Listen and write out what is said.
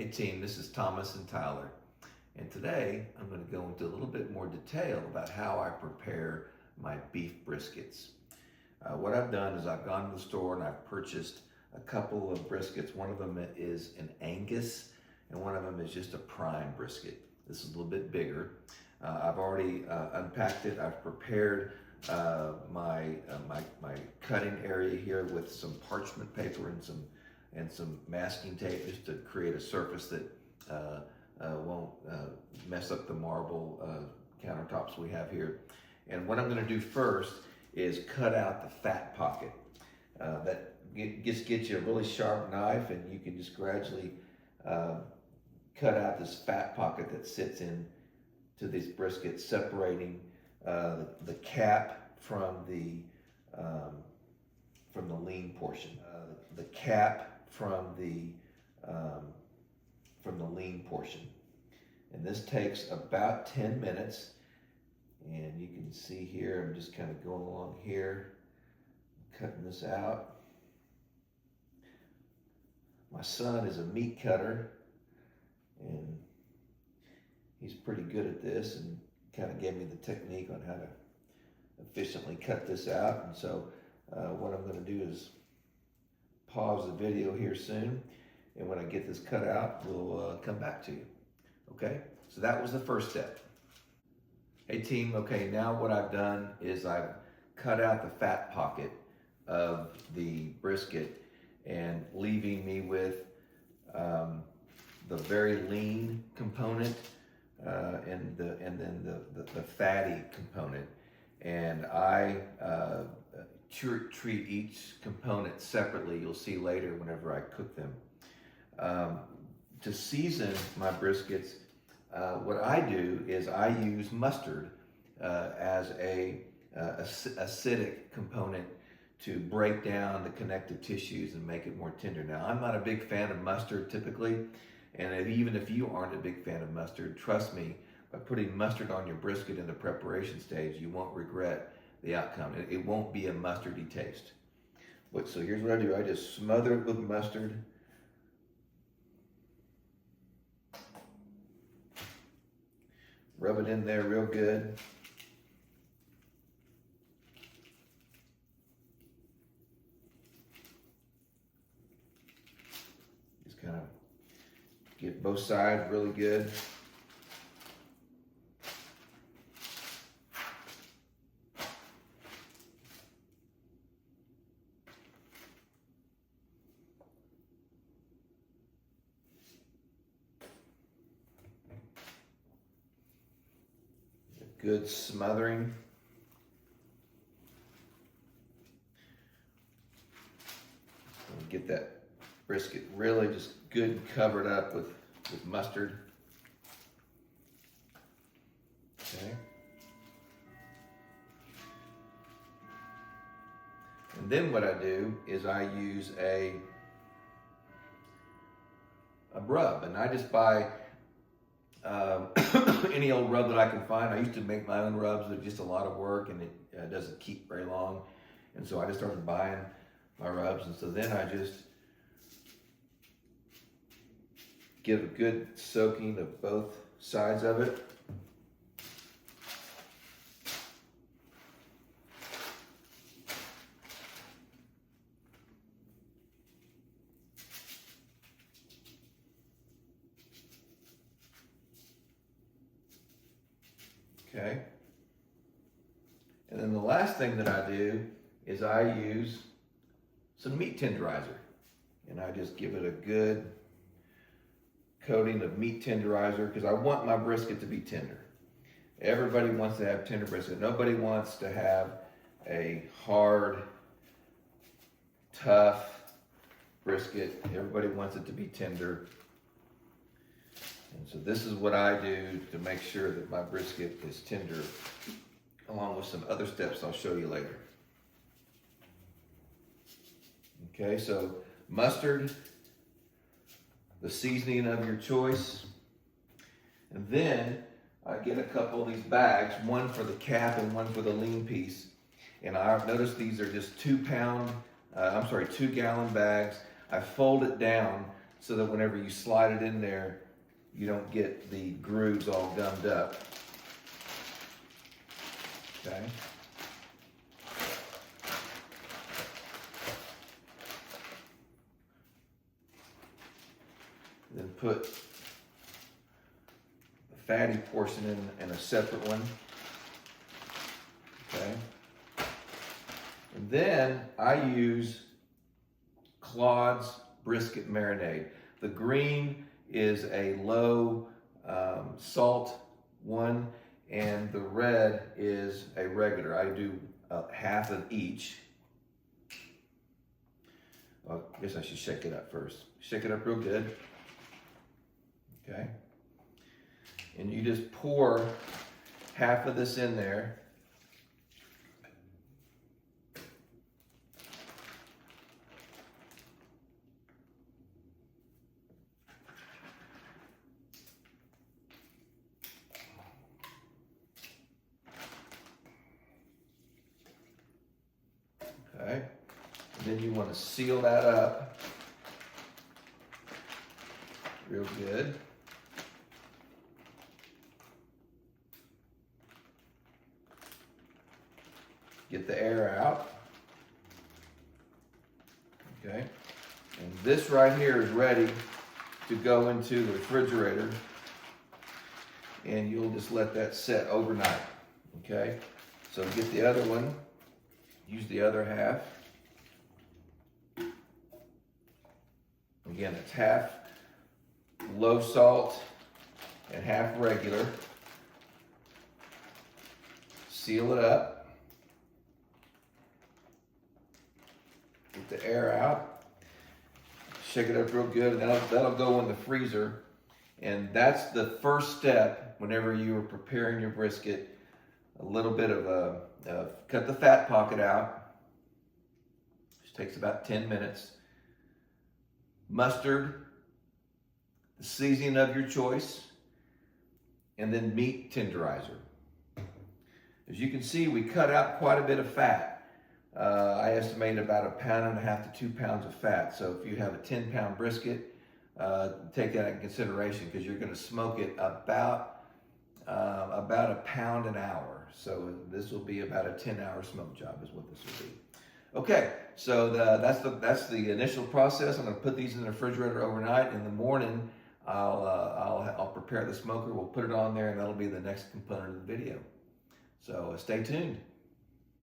Hey team, this is Thomas and Tyler, and today I'm going to go into a little bit more detail about how I prepare my beef briskets. What I've done is I've gone to the store and I've purchased a couple of briskets. One of them is an Angus and one of them is just a prime brisket. This is a little bit bigger. I've already unpacked it. I've prepared my cutting area here with some parchment paper and some masking tape just to create a surface that won't mess up the marble countertops we have here. And what I'm going to do first is cut out the fat pocket. That just gets you a really sharp knife, and you can just gradually cut out this fat pocket that sits in to these briskets, separating the cap from the lean portion. The cap from the lean portion. And this takes about 10 minutes. And you can see here, I'm just kind of going along here, cutting this out. My son is a meat cutter, and he's pretty good at this and kind of gave me the technique on how to efficiently cut this out. And so what I'm going to do is pause the video here soon, and when I get this cut out, we'll come back to you. Okay, so that was the first step. Hey team, okay, now what I've done is I've cut out the fat pocket of the brisket and leaving me with the very lean component and then the fatty component. And I treat each component separately. You'll see later whenever I cook them. To season my briskets, what I do is I use mustard as a acidic component to break down the connective tissues and make it more tender. Now, I'm not a big fan of mustard typically, and even if you aren't a big fan of mustard, trust me, by putting mustard on your brisket in the preparation stage, you won't regret the outcome. It won't be a mustardy taste. So here's what I do. I just smother it with mustard. Rub it in there real good. Just kind of get both sides really good. Good smothering. Get that brisket really just good and covered up with mustard. Okay. And then what I do is I use a rub, and I just buy any old rub that I can find. I used to make my own rubs, but just a lot of work, and it doesn't keep very long. And so I just started buying my rubs, and so then I just give a good soaking of both sides of it. Okay. And then the last thing that I do is I use some meat tenderizer. And I just give it a good coating of meat tenderizer because I want my brisket to be tender. Everybody wants to have tender brisket. Nobody wants to have a hard, tough brisket. Everybody wants it to be tender. And so this is what I do to make sure that my brisket is tender, along with some other steps I'll show you later. Okay, so mustard, the seasoning of your choice, and then I get a couple of these bags, one for the cap and one for the lean piece. And I've noticed these are just 2 gallon bags. I fold it down so that whenever you slide it in there, you don't get the grooves all gummed up. Okay. Then put the fatty portion in a separate one. Okay. And then I use Claude's brisket marinade. The green is a low salt one, and the red is a regular. I do half of each. Well, I guess I should shake it up first. Shake it up real good. Okay. And you just pour half of this in there. Okay. And then you want to seal that up real good. Get the air out. Okay. And this right here is ready to go into the refrigerator. And you'll just let that set overnight. Okay. So get the other one. Use the other half. Again, it's half low salt and half regular. Seal it up. Get the air out. Shake it up real good, and that'll go in the freezer. And that's the first step whenever you are preparing your brisket. A little bit of cut the fat pocket out, which takes about 10 minutes. Mustard, the seasoning of your choice, and then meat tenderizer. As you can see, we cut out quite a bit of fat. I estimate about 1.5 pounds to 2 pounds of fat. So if you have a 10-pound brisket, take that into consideration, because you're going to smoke it about 1 pound an hour. So this will be about a 10-hour smoke job is what this will be. Okay, so that's the initial process. I'm going to put these in the refrigerator overnight. In the morning, I'll prepare the smoker. We'll put it on there, and that'll be the next component of the video. So stay tuned.